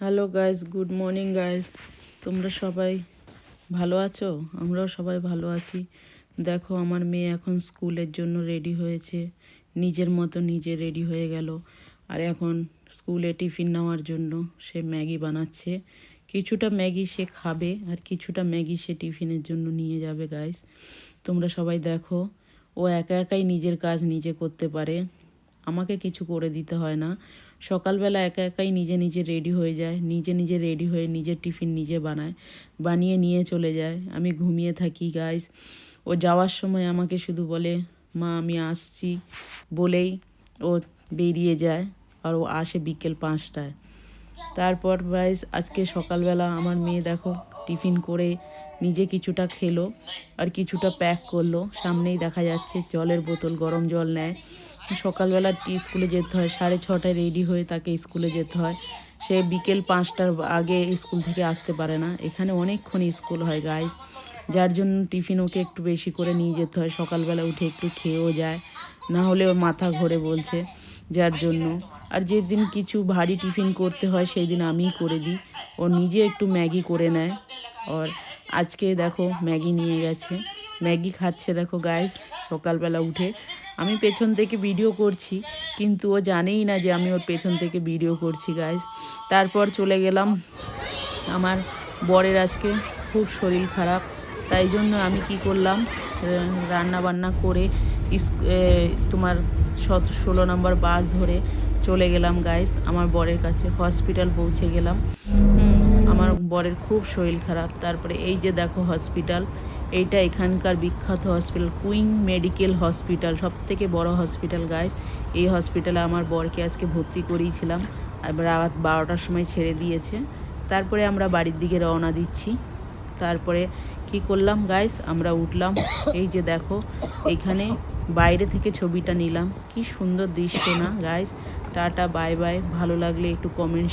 Hello guys, good morning guys. তোমরা সবাই ভালো আছো? আমরাও সবাই ভালো আছি। দেখো, আমার মেয়ে এখন স্কুলের জন্য রেডি হয়েছে, নিজের মতো নিজে রেডি হয়ে গেল। আর এখন স্কুলে টিফিন নেওয়ার জন্য সে ম্যাগি বানাচ্ছে। কিছুটা ম্যাগি সে খাবে আর কিছুটা ম্যাগি সে টিফিনের জন্য নিয়ে যাবে গাইস। তোমরা সবাই দেখো, ও একা একাই নিজের কাজ নিজে করতে পারে, আমাকে কিছু করে দিতে হয় না। সকালবেলা একা একাই নিজে নিজে রেডি হয়ে যায়, নিজে নিজে রেডি হয়ে নিজের টিফিন নিজে বানায়, বানিয়ে নিয়ে চলে যায়। আমি ঘুমিয়ে থাকি গাইস। ও যাওয়ার সময় আমাকে শুধু বলে, মা আমি আসছি বলেই ও বেরিয়ে যায়। আর ও আসে বিকেল 5টায়। তারপর গাইস, আজকে সকালবেলা আমার মেয়ে দেখো টিফিন করে নিজে কিছুটা খেলো আর কিছুটা প্যাক করলো। সামনেই দেখা যাচ্ছে জলের বোতল, গরম জল নেয়। সকালবেলা স্কুলে যেতে হয়, 6:30টায় রেডি হয়ে তাকে স্কুলে যেতে হয়। সে বিকেল 5টার আগে স্কুল থেকে আসতে পারে না। এখানে অনেকক্ষণ স্কুল হয় গাইস, যার জন্য টিফিন ওকে একটু বেশি করে নিয়ে যেতে হয়। সকালবেলা উঠে একটু খেয়েও যায়, না হলে ওর মাথা ঘোরে বলছে, যার জন্য। আর যেদিন কিছু ভারী টিফিন করতে হয় সেই দিন আমিই করে দিই। ও নিজে একটু ম্যাগি করে নেয়। আর আজকে দেখো ম্যাগি নিয়ে গেছে, ম্যাগি খাচ্ছে দেখো গাইস সকালবেলা উঠে। আমি পেছন থেকে ভিডিও করছি, কিন্তু ও জানেই না যে আমি ওর পেছন থেকে ভিডিও করছি গাইস। তারপর চলে গেলাম, আমার বরের আজকে খুব শরীর খারাপ, তাই জন্য আমি কি করলাম, রান্না বান্না করে তোমার 16 নম্বর বাস ধরে চলে গেলাম গাইস আমার বরের কাছে। হসপিটাল পৌঁছে গেলাম। আমার বরের খুব শরীর খারাপ। তারপরে এই যে দেখো হসপিটাল, এইটা এখানকার বিখ্যাত হসপিটাল, কুইন মেডিকেল হসপিটাল, সবথেকে বড় হসপিটাল গাইস। এই হসপিটালে আমার বরকে আজকে ভর্তি করিয়েছিলাম। এবার রাত 12টার সময় ছেড়ে দিয়েছে। তারপরে আমরা বাড়ির দিকে রওনা দিচ্ছি। তারপরে কি করলাম গাইস, আমরা উঠলাম। এই যে দেখো, এইখানে বাইরে থেকে ছবিটা নিলাম। কি সুন্দর দৃশ্য না গাইস। Tata, bye bye. ভালো লাগলে একটু কমেন্ট